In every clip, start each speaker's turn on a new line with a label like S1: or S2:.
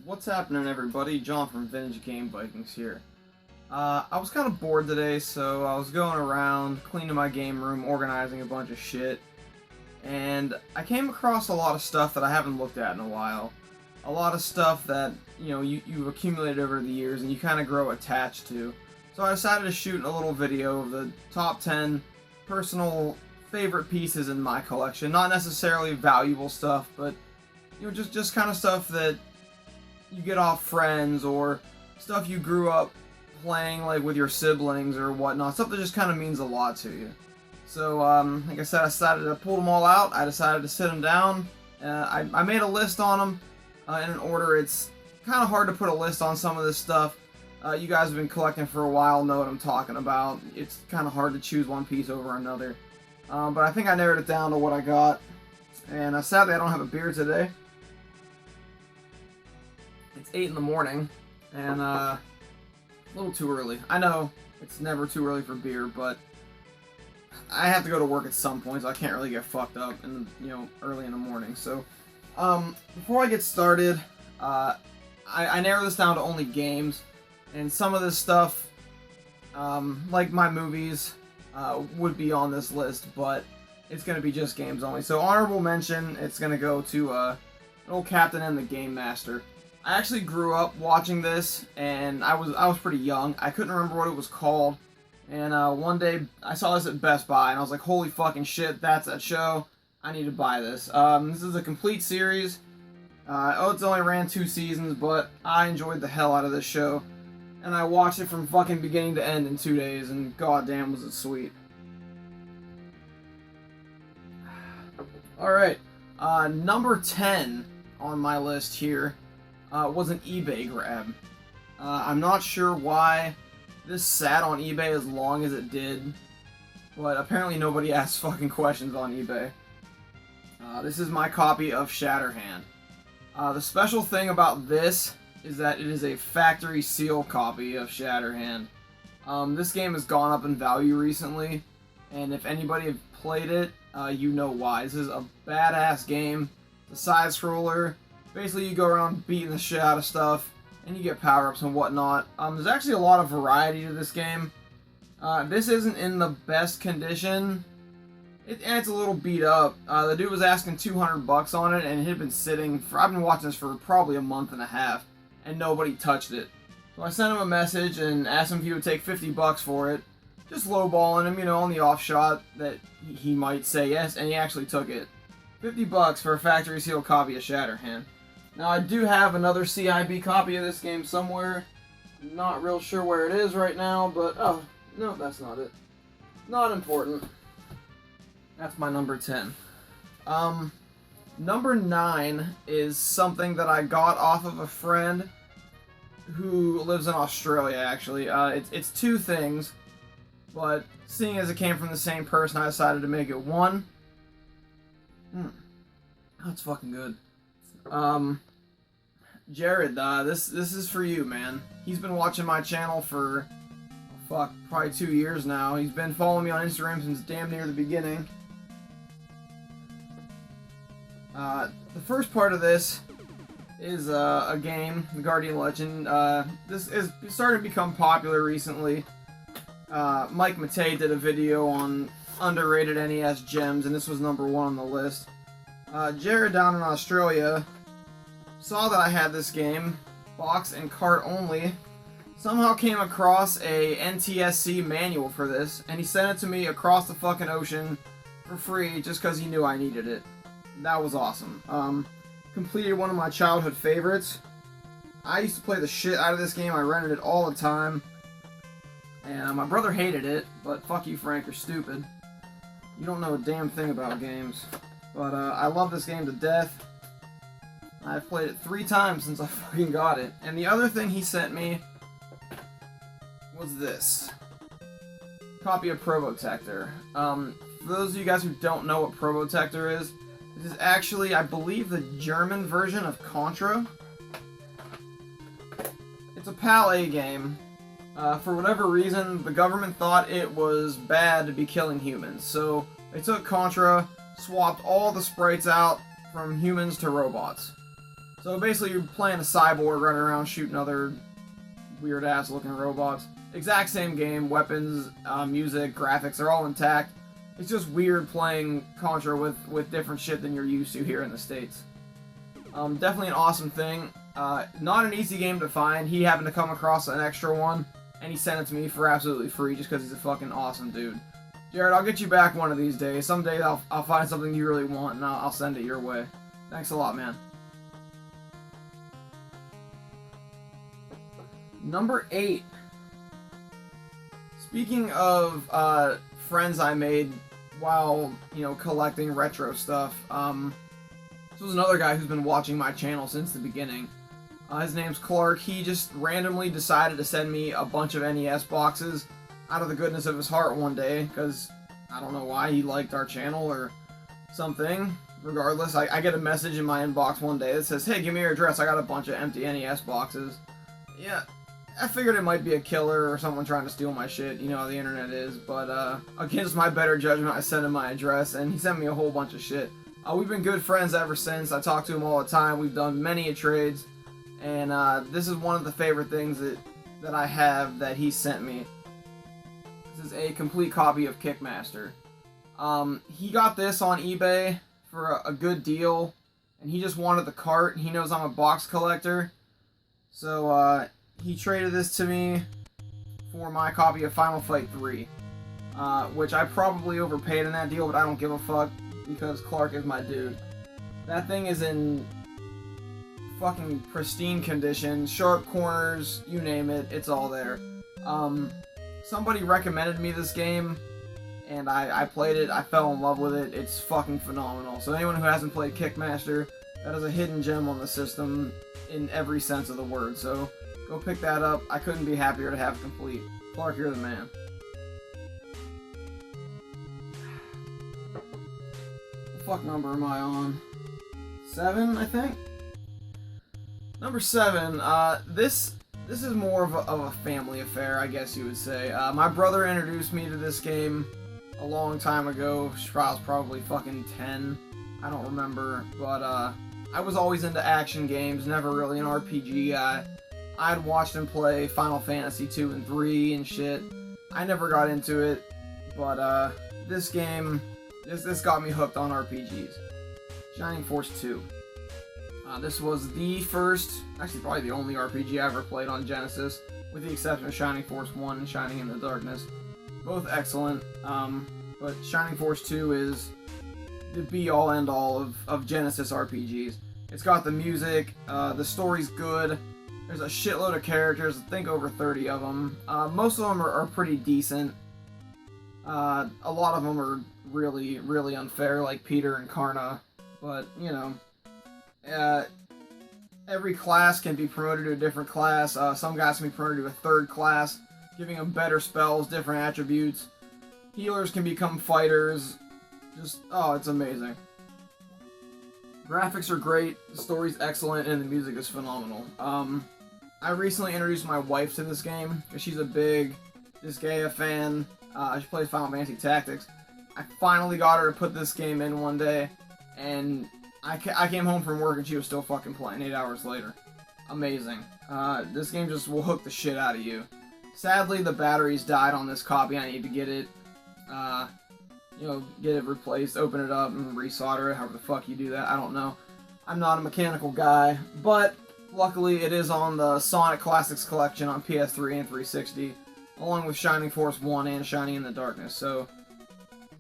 S1: What's happening, everybody? John from Vintage Game Vikings here. I was kind of bored today, so I was going around cleaning my game room, organizing a bunch of shit, and I came across a lot of stuff that I haven't looked at in a while. A lot of stuff that, you've accumulated over the years and you kind of grow attached to. So I decided to shoot a little video of the top 10 personal favorite pieces in my collection. Not necessarily valuable stuff, but just kind of stuff that you get off friends or stuff you grew up playing like with your siblings or whatnot. Stuff that just kind of means a lot to you. So, like I said, I decided to pull them all out. I decided to sit them down. I made a list on them in an order. It's kind of hard to put a list on some of this stuff. You guys have been collecting for a while, know what I'm talking about. It's kind of hard to choose one piece over another. But I think I narrowed it down to what I got. And sadly, I don't have a beer today. It's 8 in the morning, and a little too early. I know it's never too early for beer, but I have to go to work at some point, so I can't really get fucked up in early in the morning. So before I get started, I narrow this down to only games, and some of this stuff, like my movies, would be on this list, but it's going to be just games only. So honorable mention, it's going to go to an old Captain and the Game Master. I actually grew up watching this, and I was pretty young. I couldn't remember what it was called, and one day I saw this at Best Buy, and I was like, holy fucking shit, that's that show. I need to buy this. This is a complete series. It's only ran 2 seasons, but I enjoyed the hell out of this show, and I watched it from fucking beginning to end in 2 days, and goddamn was it sweet. Alright, number 10 on my list here was an eBay grab. I'm not sure why this sat on eBay as long as it did, but apparently nobody asks fucking questions on eBay. This is my copy of Shatterhand. The special thing about this is that it is a factory seal copy of Shatterhand. This game has gone up in value recently, and if anybody have played it, you know why. This is a badass game. It's a side-scroller. Basically, you go around beating the shit out of stuff, and you get power-ups and whatnot. There's actually a lot of variety to this game. This isn't in the best condition, and it's a little beat up. The dude was asking $200 on it, and it had been sitting for, I've been watching this for probably a month and a half, and nobody touched it. So I sent him a message and asked him if he would take $50 for it, just lowballing him, on the off shot that he might say yes, and he actually took it. $50 for a factory sealed copy of Shatterhand. Now, I do have another CIB copy of this game somewhere. Not real sure where it is right now, but... oh, no, that's not it. Not important. That's my number 10. Number 9 is something that I got off of a friend who lives in Australia, actually. It's 2 things, but seeing as it came from the same person, I decided to make it 1. That's fucking good. Jared, this is for you, man. He's been watching my channel for, probably 2 years now. He's been following me on Instagram since damn near the beginning. The first part of this is a game, The Guardian Legend. This is starting to become popular recently. Mike Matei did a video on underrated NES gems, and this was number 1 on the list. Jared down in Australia saw that I had this game, box and cart only, somehow came across a NTSC manual for this, and he sent it to me across the fucking ocean for free just because he knew I needed it. That was awesome. Completed one of my childhood favorites. I used to play the shit out of this game. I rented it all the time. And my brother hated it, but fuck you, Frank, you're stupid. You don't know a damn thing about games. But I love this game to death. I've played it 3 times since I fucking got it. And the other thing he sent me was this. Copy of Probotector. For those of you guys who don't know what Probotector is, this is actually, I believe, the German version of Contra. It's a PAL-A game. For whatever reason, the government thought it was bad to be killing humans. So they took Contra, swapped all the sprites out from humans to robots. So basically you're playing a cyborg running around shooting other weird ass looking robots. Exact same game, weapons, music, graphics are all intact. It's just weird playing Contra with different shit than you're used to here in the States. Definitely an awesome thing. Not an easy game to find. He happened to come across an extra one, and he sent it to me for absolutely free just because he's a fucking awesome dude. Jared, I'll get you back one of these days. Someday I'll find something you really want, and I'll send it your way. Thanks a lot, man. Number 8. Speaking of friends I made while, collecting retro stuff, this was another guy who's been watching my channel since the beginning. His name's Clark. He just randomly decided to send me a bunch of NES boxes out of the goodness of his heart one day, because I don't know why, he liked our channel or something. Regardless, I get a message in my inbox one day that says, "Hey, give me your address, I got a bunch of empty NES boxes." Yeah, I figured it might be a killer or someone trying to steal my shit, you know how the internet is, but against my better judgment, I sent him my address, and he sent me a whole bunch of shit. We've been good friends ever since. I talk to him all the time. We've done many trades, and this is one of the favorite things that I have that he sent me. This is a complete copy of Kickmaster. He got this on eBay for a good deal, and he just wanted the cart. He knows I'm a box collector, so he traded this to me for my copy of Final Fight 3, which I probably overpaid in that deal, but I don't give a fuck, because Clark is my dude. That thing is in fucking pristine condition, sharp corners, you name it, it's all there. Somebody recommended me this game, and I played it, I fell in love with it, it's fucking phenomenal. So anyone who hasn't played Kickmaster, that is a hidden gem on the system in every sense of the word, so go pick that up. I couldn't be happier to have it complete. Clark, you're the man. What number am I on? 7, I think? Number 7, this is more of a family affair, I guess you would say. My brother introduced me to this game a long time ago. I was probably fucking 10. I don't remember, but I was always into action games, never really an RPG guy. I'd watched him play Final Fantasy 2 and 3 and shit. I never got into it, but this game, this got me hooked on RPGs. Shining Force 2. This was the first, actually probably the only RPG I ever played on Genesis, with the exception of Shining Force 1 and Shining in the Darkness. Both excellent, but Shining Force 2 is the be-all end-all of Genesis RPGs. It's got the music, the story's good, there's a shitload of characters, I think over 30 of them. Most of them are pretty decent. A lot of them are really, really unfair, like Peter and Karna, but, every class can be promoted to a different class. Some guys can be promoted to a third class, giving them better spells, different attributes. Healers can become fighters. Just, it's amazing. Graphics are great, the story's excellent, and the music is phenomenal. I recently introduced my wife to this game, because she's a big Disgaea fan. She plays Final Fantasy Tactics. I finally got her to put this game in one day, and I came home from work and she was still fucking playing 8 hours later. Amazing. This game just will hook the shit out of you. Sadly, the batteries died on this copy. I need to get it, get it replaced, open it up, and resolder it, however the fuck you do that, I don't know. I'm not a mechanical guy, but luckily it is on the Sonic Classics collection on PS3 and 360, along with Shining Force 1 and Shining in the Darkness, so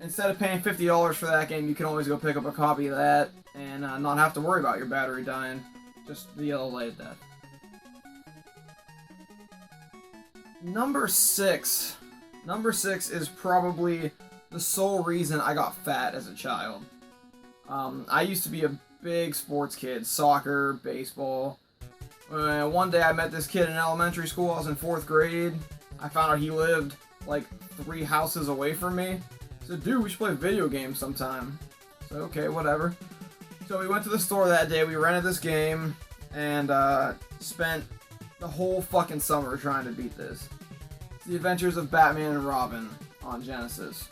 S1: instead of paying $50 for that game, you can always go pick up a copy of that and not have to worry about your battery dying. Just the yellow light of death. Number 6. Number 6 is probably the sole reason I got fat as a child. I used to be a big sports kid. Soccer, baseball. One day I met this kid in elementary school. I was in 4th grade. I found out he lived like 3 houses away from me. I said, dude, we should play video games sometime. So, okay, whatever. So we went to the store that day, we rented this game, and spent the whole fucking summer trying to beat this. It's The Adventures of Batman and Robin on Genesis.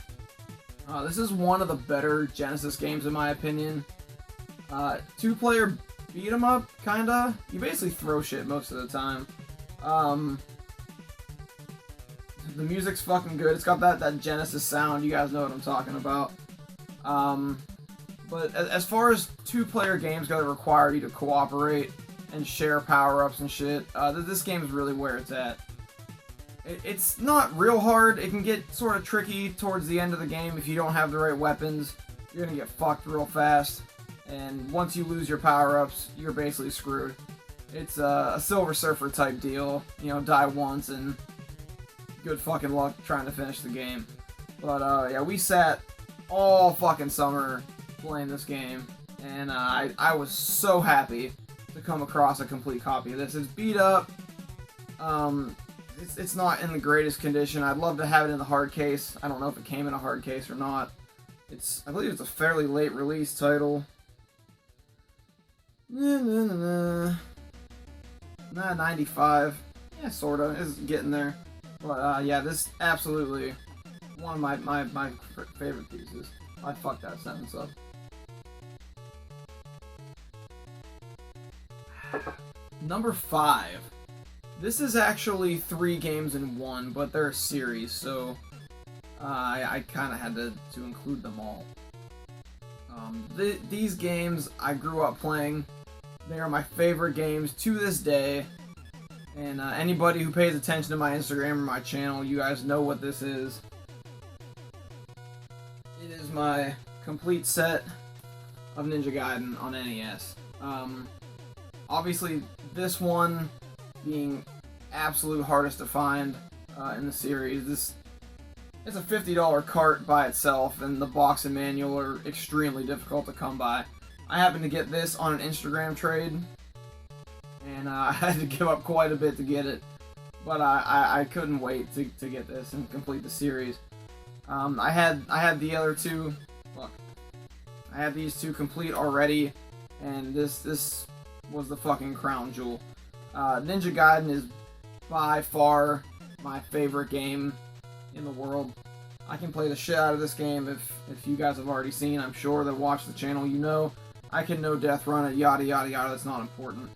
S1: This is one of the better Genesis games in my opinion. 2-player beat 'em up, kinda. You basically throw shit most of the time. The music's fucking good. It's got that Genesis sound. You guys know what I'm talking about. But as far as two-player games go that require you to cooperate and share power-ups and shit, this game is really where it's at. It's not real hard. It can get sort of tricky towards the end of the game if you don't have the right weapons. You're gonna get fucked real fast. And once you lose your power-ups, you're basically screwed. It's a Silver Surfer type deal. You know, die once and good fucking luck trying to finish the game. But yeah, we sat all fucking summer playing this game, and I was so happy to come across a complete copy of this. It's beat up. It's not in the greatest condition. I'd love to have it in the hard case. I don't know if it came in a hard case or not. I believe it's a fairly late release title. Nah, 95. Yeah, sorta. It's getting there. But yeah, this absolutely one of my favorite pieces. I fucked that sentence up. Number 5. This is actually 3 games in one, but they're a series, so I kind of had to include them all. These games I grew up playing. They are my favorite games to this day. And anybody who pays attention to my Instagram or my channel, you guys know what this is. It is my complete set of Ninja Gaiden on NES. Obviously, this one being absolute hardest to find in the series. It's a $50 cart by itself, and the box and manual are extremely difficult to come by. I happened to get this on an Instagram trade, and I had to give up quite a bit to get it, but I couldn't wait to get this and complete the series. I had the other two. Look, I had these two complete already, and this was the fucking crown jewel. Ninja Gaiden is by far my favorite game in the world. I can play the shit out of this game. If you guys have already seen, I'm sure that watch the channel, you know. I can no death run it, yada yada yada. That's not important.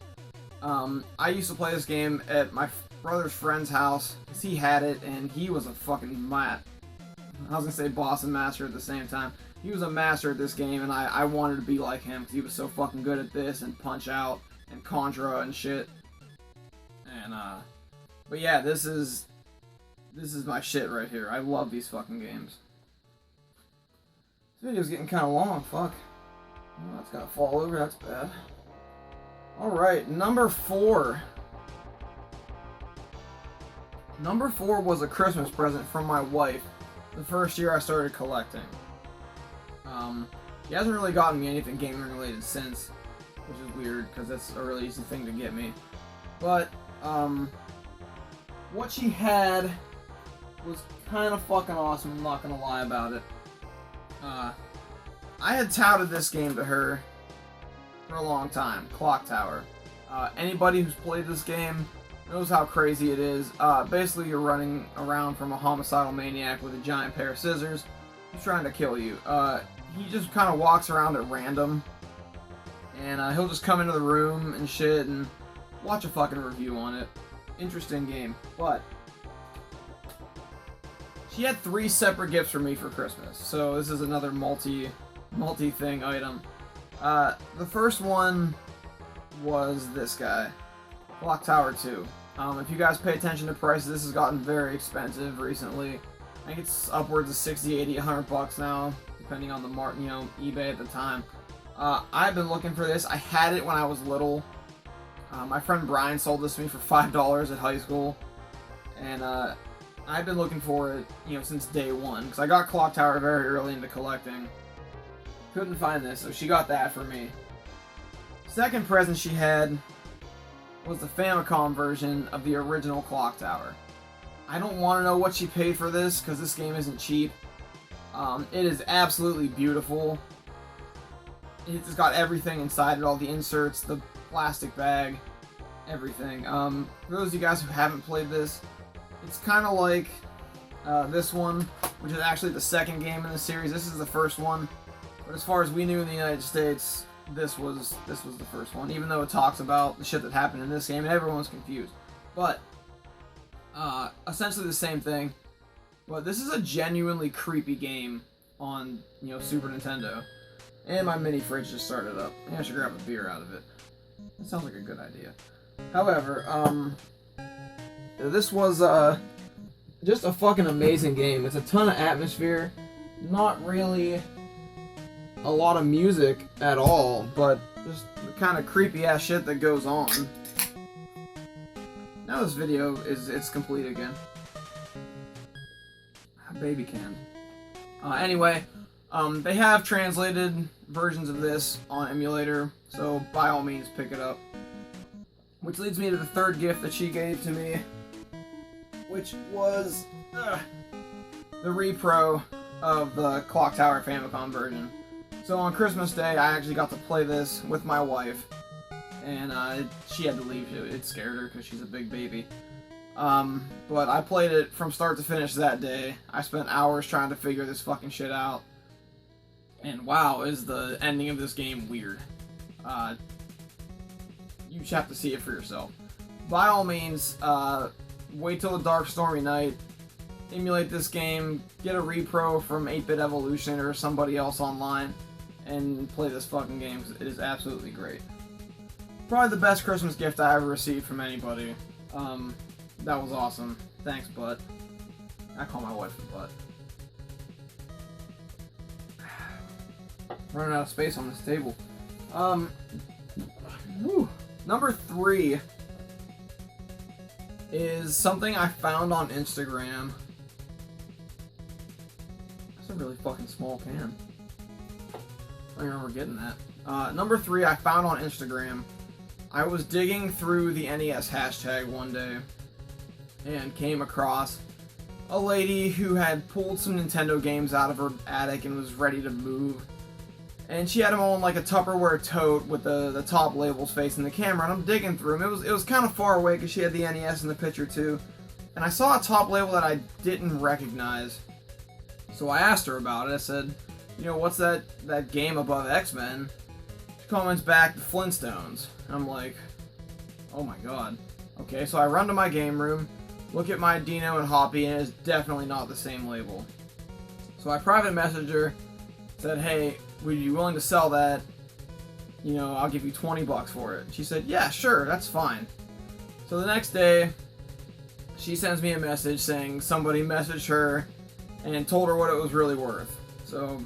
S1: I used to play this game at my brother's friend's house because he had it, and he was a fucking I was gonna say boss and master at the same time. He was a master at this game, and I wanted to be like him because he was so fucking good at this and Punch Out and Contra and shit. And but yeah, this is my shit right here. I love these fucking games. This video's getting kind of long. Fuck. Oh, that's gonna fall over. That's bad. Alright, number 4. Number 4 was a Christmas present from my wife the first year I started collecting. She hasn't really gotten me anything gaming related since, which is weird because that's a really easy thing to get me. But, what she had was kind of fucking awesome, I'm not gonna lie about it. I had touted this game to her for a long time, Clock Tower. Anybody who's played this game knows how crazy it is. Basically, you're running around from a homicidal maniac with a giant pair of scissors. He's trying to kill you. He just kind of walks around at random, and he'll just come into the room and shit, and watch a fucking review on it. Interesting game, but she had 3 separate gifts for me for Christmas, so this is another multi-thing item. The first one was this guy, Clock Tower 2. If you guys pay attention to prices, this has gotten very expensive recently. I think it's upwards of 60, 80, 100 bucks now, depending on the eBay at the time. I've been looking for this. I had it when I was little. My friend Brian sold this to me for $5 at high school, and I've been looking for it, since day one, because I got Clock Tower very early into collecting. Couldn't find this, so she got that for me. Second present she had was the Famicom version of the original Clock Tower. I don't want to know what she paid for this, because this game isn't cheap. It is absolutely beautiful. It's got everything inside it, all the inserts, the plastic bag, everything. For those of you guys who haven't played this, it's kind of like this one, which is actually the second game in the series. This is the first one. But as far as we knew in the United States, this was the first one, even though it talks about the shit that happened in this game and everyone's confused. But essentially the same thing. But this is a genuinely creepy game on, you know, Super Nintendo. And my mini fridge just started up. Maybe I should grab a beer out of it. That sounds like a good idea. However, this was just a fucking amazing game. It's a ton of atmosphere. Not really a lot of music at all, but just the kind of creepy ass shit that goes on. Now this video it's complete again. Baby can. Anyway, they have translated versions of this on emulator, so by all means pick it up. Which leads me to the third gift that she gave to me, which was the repro of the Clock Tower Famicom version. So on Christmas Day, I actually got to play this with my wife, and she had to leave. It scared her because she's a big baby. But I played it from start to finish that day. I spent hours trying to figure this fucking shit out. And wow, is the ending of this game weird. You just have to see it for yourself. By all means, wait till a dark, stormy night. Emulate this game, get a repro from 8-Bit Evolution or somebody else online, and play this fucking game, because it is absolutely great. Probably the best Christmas gift I ever received from anybody. That was awesome. Thanks, Butt. I call my wife the Butt. Running out of space on this table. Number 3 is something I found on Instagram. That's a really fucking small can. I remember getting that. Number 3 I found on Instagram. I was digging through the NES hashtag one day and came across a lady who had pulled some Nintendo games out of her attic and was ready to move. And she had them all in like a Tupperware tote with the top labels facing the camera, and I'm digging through them. It was kind of far away because she had the NES in the picture too. And I saw a top label that I didn't recognize. So I asked her about it. I said, you know, what's that game above X-Men? She comments back, the Flintstones. And I'm like, oh my god. Okay, so I run to my game room, look at my Dino and Hoppy, and it's definitely not the same label. So I private messaged her, said, hey, would you be willing to sell that? You know, I'll give you 20 bucks for it. She said, yeah, sure, that's fine. So the next day, she sends me a message saying somebody messaged her and told her what it was really worth. So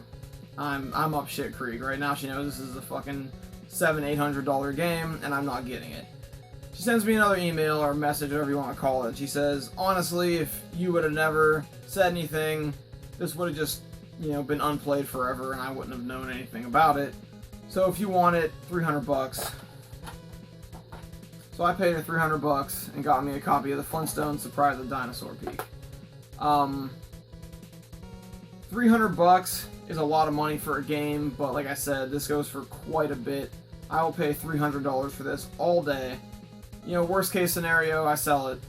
S1: I'm up shit creek. Right now she knows this is a fucking $700-800 game and I'm not getting it. She sends me another email or message, whatever you want to call it. She says, honestly, if you would have never said anything, this would have just, you know, been unplayed forever and I wouldn't have known anything about it. So if you want it, 300 bucks. So I paid her 300 bucks and got me a copy of the Flintstone Surprise of Dinosaur Peak. 300 bucks is a lot of money for a game, but like I said, this goes for quite a bit. I will pay $300 for this all day. You know, worst case scenario, I sell it.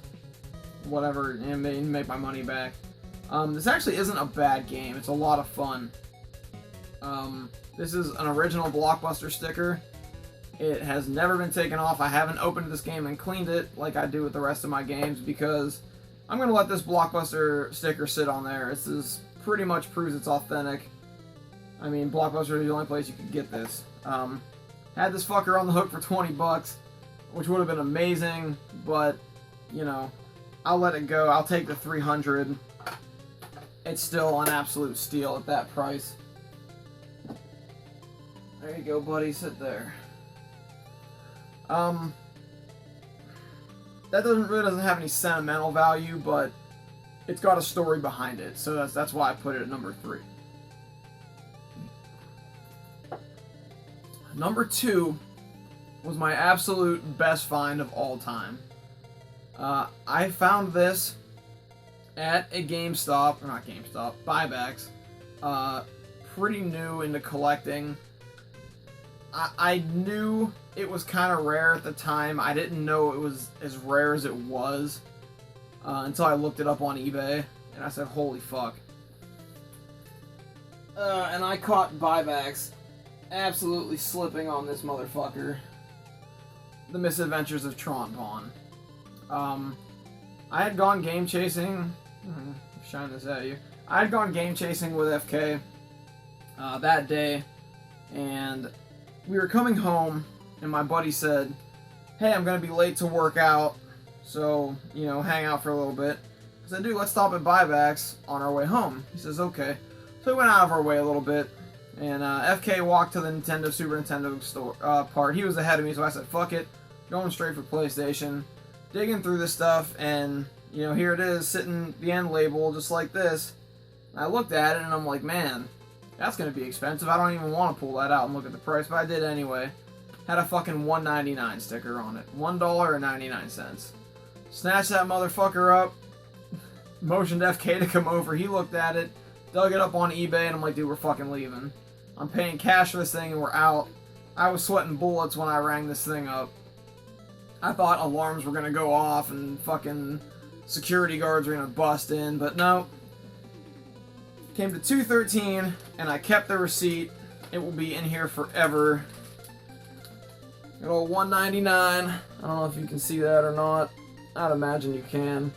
S1: Whatever, and make my money back. This actually isn't a bad game. It's a lot of fun. This is an original Blockbuster sticker. It has never been taken off. I haven't opened this game and cleaned it like I do with the rest of my games because I'm going to let this Blockbuster sticker sit on there. This is pretty much proves it's authentic. I mean, Blockbuster is the only place you could get this. Had this fucker on the hook for 20 bucks, which would have been amazing, but, you know, I'll let it go. I'll take the 300. It's still an absolute steal at that price. There you go, buddy. Sit there. That really doesn't have any sentimental value, but it's got a story behind it, so that's why I put it at number 3. Number 2 was my absolute best find of all time. I found this at a GameStop, or not GameStop, buybacks. Pretty new into collecting. I knew it was kind of rare at the time. I didn't know it was as rare as it was until I looked it up on eBay, and I said, holy fuck. And I caught buybacks absolutely slipping on this motherfucker. The Misadventures of Tron Pawn. I had gone game chasing. Shine this at you. I had gone game chasing with FK that day, and we were coming home, and my buddy said, "Hey, I'm gonna be late to work out, so you know, hang out for a little bit." I said, "Dude, let's stop at Buybacks on our way home." He says, "Okay." So we went out of our way a little bit, and FK walked to the Super Nintendo store part. He was ahead of me, so I said, "Fuck it," going straight for PlayStation, digging through this stuff, and you know, here it is, sitting the end label just like this. And I looked at it and I'm like, man, that's gonna be expensive. I don't even want to pull that out and look at the price, but I did anyway. Had a fucking $1.99 sticker on it, $1.99. Snatched that motherfucker up, motioned FK to come over. He looked at it, dug it up on eBay, and I'm like, dude, we're fucking leaving. I'm paying cash for this thing and we're out. I was sweating bullets when I rang this thing up. I thought alarms were gonna go off and fucking security guards were gonna bust in, but no. Came to 213, and I kept the receipt. It will be in here forever. Good old $1.99. I don't know if you can see that or not. I'd imagine you can.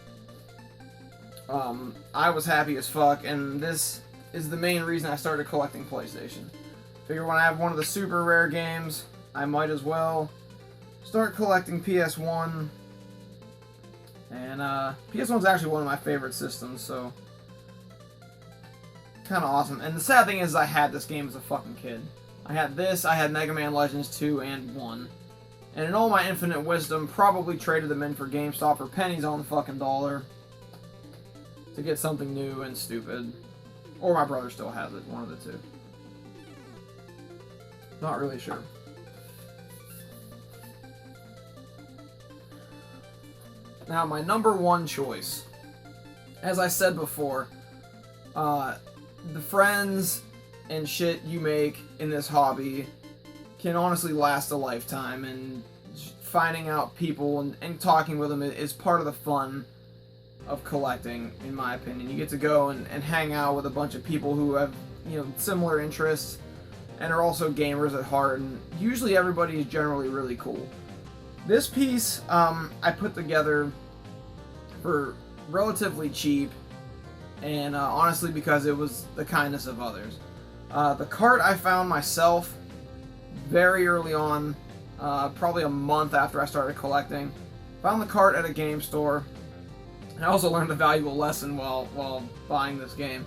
S1: I was happy as fuck, and this is the main reason I started collecting PlayStation. Figure when I have one of the super rare games, I might as well start collecting PS1. And PS1's actually one of my favorite systems, so kind of awesome. And the sad thing is I had this game as a fucking kid. I had this, I had Mega Man Legends 2 and 1. And in all my infinite wisdom, probably traded them in for GameStop for pennies on the fucking dollar to get something new and stupid. Or my brother still has it, one of the two. Not really sure. Now, my number one choice, as I said before, the friends and shit you make in this hobby can honestly last a lifetime, and finding out people and talking with them is part of the fun of collecting, in my opinion. You get to go and hang out with a bunch of people who have, you know, similar interests and are also gamers at heart, and usually everybody is generally really cool. This piece I put together for relatively cheap, and honestly because it was the kindness of others. The cart I found myself very early on, probably a month after I started collecting. Found the cart at a game store, and I also learned a valuable lesson while buying this game.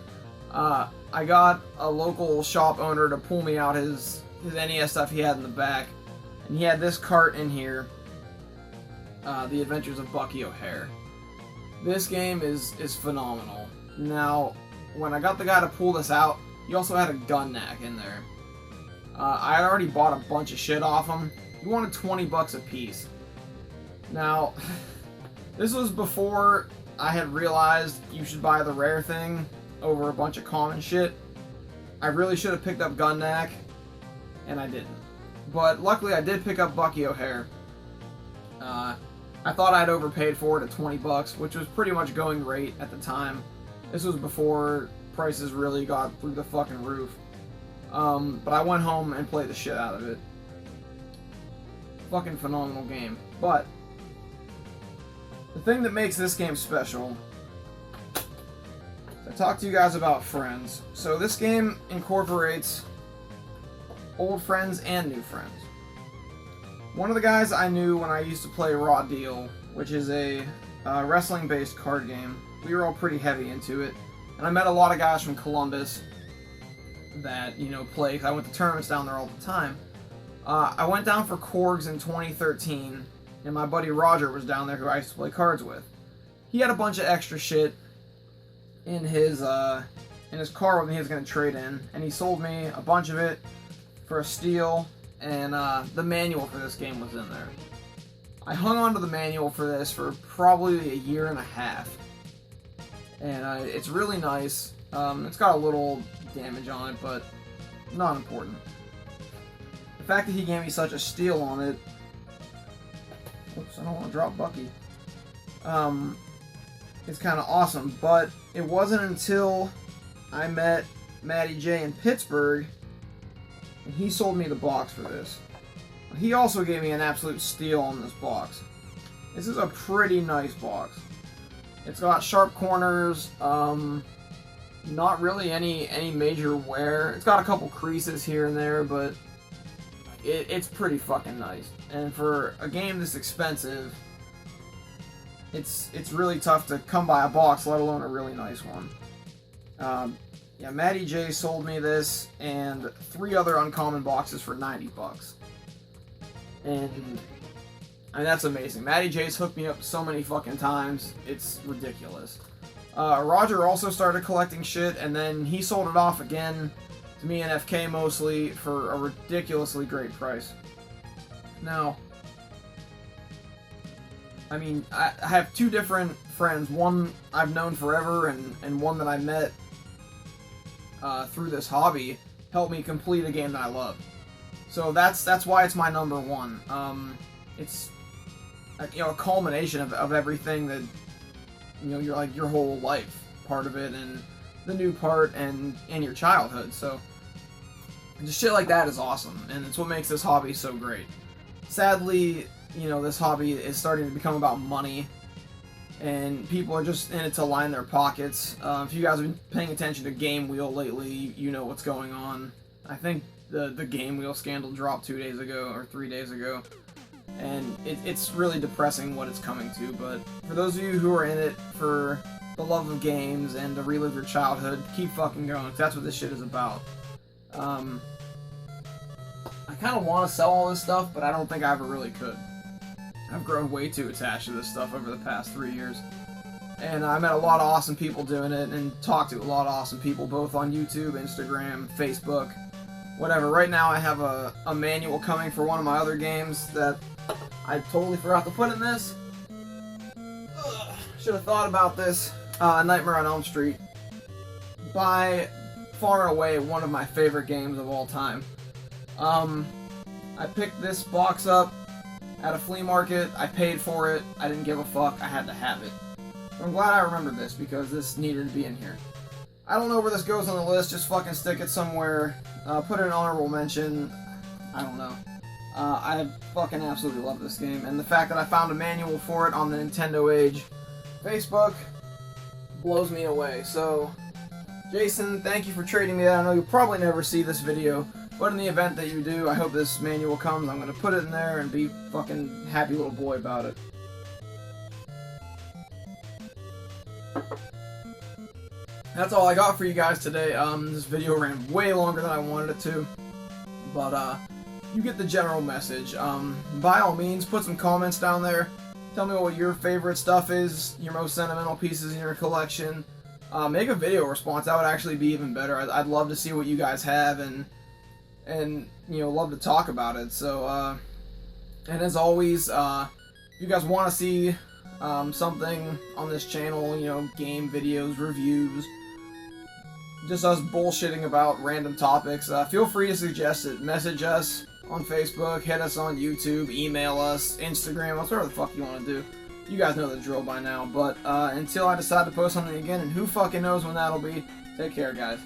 S1: I got a local shop owner to pull me out his NES stuff he had in the back, and he had this cart in here, The Adventures of Bucky OHare. This game is phenomenal. Now, when I got the guy to pull this out, he also had a gun knack in there. I had already bought a bunch of shit off him. He wanted 20 bucks a piece. Now, this was before I had realized you should buy the rare thing over a bunch of common shit. I really should have picked up gun knack, and I didn't. But luckily I did pick up Bucky OHare. I thought I'd overpaid for it at 20 bucks, which was pretty much going rate at the time. This was before prices really got through the fucking roof. But I went home and played the shit out of it. Fucking phenomenal game. But the thing that makes this game special, I talked to you guys about friends. So this game incorporates old friends and new friends. One of the guys I knew when I used to play Raw Deal, which is a wrestling-based card game. We were all pretty heavy into it. And I met a lot of guys from Columbus that, you know, play. I went to tournaments down there all the time. I went down for Korgs in 2013, and my buddy Roger was down there who I used to play cards with. He had a bunch of extra shit in his car with me he was going to trade in, and he sold me a bunch of it for a steal, and the manual for this game was in there. I hung on to the manual for this for probably a year and a half, and it's really nice. It's got a little damage on it, but not important. The fact that he gave me such a steal on it, oops, I don't want to drop Bucky, it's kind of awesome. But it wasn't until I met Matty J in Pittsburgh and he sold me the box for this. He also gave me an absolute steal on this box. This is a pretty nice box. It's got sharp corners, not really any major wear. It's got a couple creases here and there, but it's pretty fucking nice. And for a game this expensive, it's really tough to come by a box, let alone a really nice one. Yeah, Matty J sold me this and 3 other uncommon boxes for 90 bucks. And I mean, that's amazing. Matty J's hooked me up so many fucking times, it's ridiculous. Roger also started collecting shit, and then he sold it off again to me and FK mostly for a ridiculously great price. Now, I mean, I have 2 different friends. One I've known forever, and one that I met through this hobby helped me complete a game that I love. So that's why it's my number 1. It's a culmination of everything that you're like your whole life, part of it, and the new part, and your childhood. So just shit like that is awesome, and it's what makes this hobby so great. Sadly, this hobby is starting to become about money, and people are just in it to line their pockets. If you guys have been paying attention to Game Wheel lately, you know what's going on. I think the Game Wheel scandal dropped 2 days ago, or 3 days ago, and it's really depressing what it's coming to. But for those of you who are in it for the love of games and to relive your childhood, keep fucking going, because that's what this shit is about. I kind of want to sell all this stuff, but I don't think I ever really could. I've grown way too attached to this stuff over the past 3 years. And I met a lot of awesome people doing it, and talked to a lot of awesome people, both on YouTube, Instagram, Facebook, whatever. Right now I have a manual coming for one of my other games that I totally forgot to put in this. Should have thought about this. Nightmare on Elm Street. By far and away one of my favorite games of all time. I picked this box up at a flea market. I paid for it. I didn't give a fuck. I had to have it. So I'm glad I remembered this, because this needed to be in here. I don't know where this goes on the list. Just fucking stick it somewhere. Put it in honorable mention. I don't know. I fucking absolutely love this game. And the fact that I found a manual for it on the Nintendo Age Facebook blows me away. So, Jason, thank you for trading me that. I know you'll probably never see this video, but in the event that you do, I hope this manual comes. I'm going to put it in there and be fucking happy little boy about it. That's all I got for you guys today. This video ran way longer than I wanted it to, but you get the general message. By all means, put some comments down there. Tell me what your favorite stuff is, your most sentimental pieces in your collection. Make a video response. That would actually be even better. I'd love to see what you guys have, and love to talk about it. So, and as always, if you guys want to see something on this channel, game videos, reviews, just us bullshitting about random topics, feel free to suggest it. Message us on Facebook, hit us on YouTube, email us, Instagram, whatever the fuck you want to do. You guys know the drill by now. But until I decide to post something again, and who fucking knows when that'll be, take care, guys.